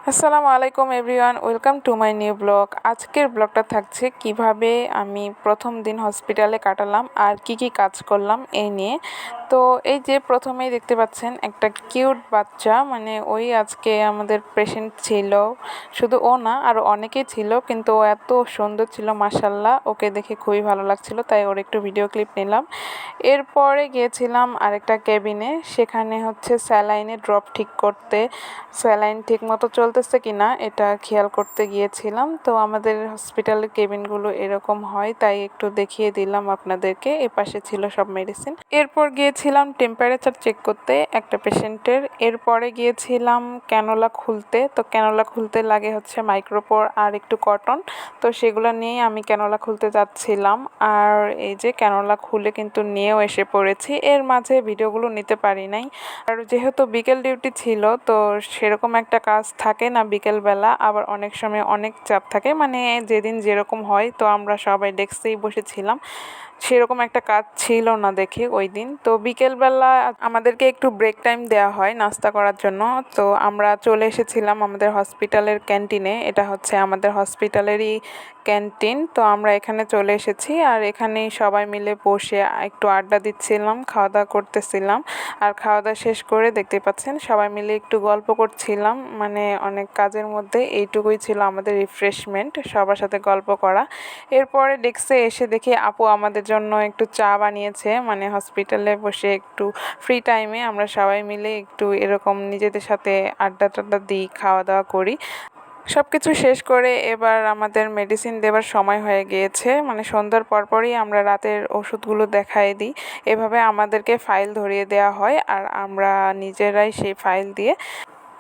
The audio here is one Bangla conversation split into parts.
আসসালামু আলাইকুম everyone, welcome to my new blog. আজকের ব্লগটা থাকছে কিভাবে আমি প্রথম দিন হসপিটালে কাটালাম আর কি কি কাজ করলাম এই নিয়ে। তো এই যে প্রথমেই দেখতে পাচ্ছেন একটা কিউট বাচ্চা, মানে ওই আজকে আমাদের পেশেন্ট ছিল। শুধু ও না, আরও অনেকেই ছিল, কিন্তু ও এত সুন্দর ছিল মাশাল্লাহ, ওকে দেখে খুবই ভালো লাগছিল, তাই ওর একটু ভিডিও ক্লিপ নিলাম। এরপরে গিয়েছিলাম আরেকটা কেবিনে, সেখানে হচ্ছে স্যালাইনে ড্রপ ঠিক করতে, স্যালাইন ঠিক মতো চলতেছে কিনা এটা খেয়াল করতে গিয়েছিলাম। তো আমাদের হসপিটালের কেবিনগুলো এরকম হয়, তাই একটু দেখিয়ে দিলাম আপনাদেরকে। এপাশে ছিল সব মেডিসিন। এরপর গিয়েছিলাম টেম্পারেচার চেক করতে একটা পেশেন্টের। এরপরে গিয়েছিলাম ক্যানোলা খুলতে। তো ক্যানোলা খুলতে লাগে হচ্ছে মাইক্রোপোর আর একটু কটন, তো সেগুলো নিয়েই আমি ক্যানোলা খুলতে যাচ্ছিলাম। আর এই যে ক্যানোলা খুলে কিন্তু নিয়েও এসে পড়েছি, এর মাঝে ভিডিওগুলো নিতে পারি নাই। আর যেহেতু বিকেল ডিউটি ছিল, তো সেরকম একটা কাজ থাকে না বিকেলবেলা, আবার অনেক সময় অনেক চাপ থাকে, মানে যেদিন যেরকম হয়। তো আমরা সবাই ডেস্কেই বসেছিলাম, সেরকম একটা কাজ ছিল না দেখে ওই দিন। তো বিকেলবেলা আমাদেরকে একটু ব্রেক টাইম দেওয়া হয় নাস্তা করার জন্য। তো আমরা চলে এসেছিলাম আমাদের হসপিটালের ক্যান্টিনে। এটা হচ্ছে আমাদের হসপিটালেরই ক্যান্টিন। তো আমরা এখানে চলে এসেছি, আর এখানেই সবাই মিলে বসে একটু আড্ডা দিচ্ছিলাম, খাওয়া দাওয়া করতেছিলাম। আর খাওয়া দাওয়া শেষ করে দেখতে পাচ্ছেন সবাই মিলে একটু গল্প করছিলাম, মানে অনেক কাজের মধ্যে এইটুকুই ছিল আমাদের রিফ্রেশমেন্ট, সবার সাথে গল্প করা। এরপরে ডেস্কে এসে দেখি আপু আমাদের জন্য একটু চা বানিয়েছে, মানে হসপিটালে বসে একটু ফ্রি টাইমে আমরা সবাই মিলে একটু এরকম নিজেদের সাথে আড্ডা টাড্ডা দিই, খাওয়া দাওয়া করি। সব কিছু শেষ করে এবার আমাদের মেডিসিন দেবার সময় হয়ে গিয়েছে, মানে সন্ধ্যার পরপরই আমরা রাতের ওষুধগুলো দেখাই দিই। এভাবে আমাদেরকে ফাইল ধরিয়ে দেওয়া হয়, আর আমরা নিজেরাই সেই ফাইল দিয়ে,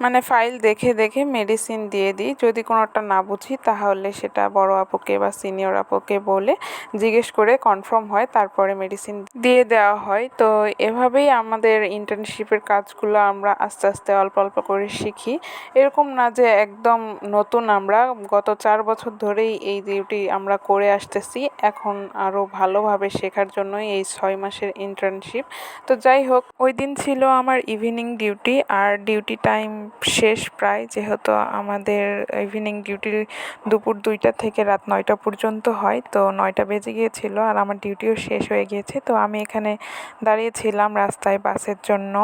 মানে ফাইল দেখে দেখে মেডিসিন দিয়ে দিই। যদি কোনোটা না বুঝি তাহলে সেটা বড় আপুকে বা সিনিয়র আপুকে বলে জিজ্ঞেস করে কনফার্ম হয়, তারপরে মেডিসিন দিয়ে দেওয়া হয়। তো এভাবেই আমাদের ইন্টার্নশিপের কাজগুলো আমরা আস্তে আস্তে অল্প অল্প করে শিখি। এরকম না যে একদম নতুন, আমরা গত 4 বছর ধরেই এই ডিউটি আমরা করে আসতেছি। এখন আরও ভালোভাবে শেখার জন্যই এই 6 মাসের ইন্টার্নশিপ। তো যাই হোক, ওই দিন ছিল আমার ইভিনিং ডিউটি, আর ডিউটি টাইম শেষ প্রায়, যেহেতু আমাদের ইভিনিং ডিউটি দুপুর 2টা থেকে রাত 9টা পর্যন্ত হয়। তো 9টা বেজে গিয়েছিল আর আমার ডিউটিও শেষ হয়ে গিয়েছে। তো আমি এখানে দাঁড়িয়েছিলাম রাস্তায় বাসের জন্য,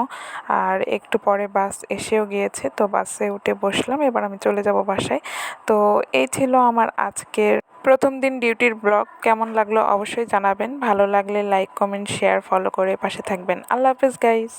আর একটু পরে বাস এসেও গিয়েছে। তো বাসে উঠে বসলাম, এবার আমি চলে যাব বাসায়। তো এই ছিল আমার আজকের প্রথম দিন ডিউটির ব্লগ। কেমন লাগলো অবশ্যই জানাবেন, ভালো লাগলে লাইক কমেন্ট শেয়ার ফলো করে পাশে থাকবেন। আল্লাহ হাফেজ গাইস।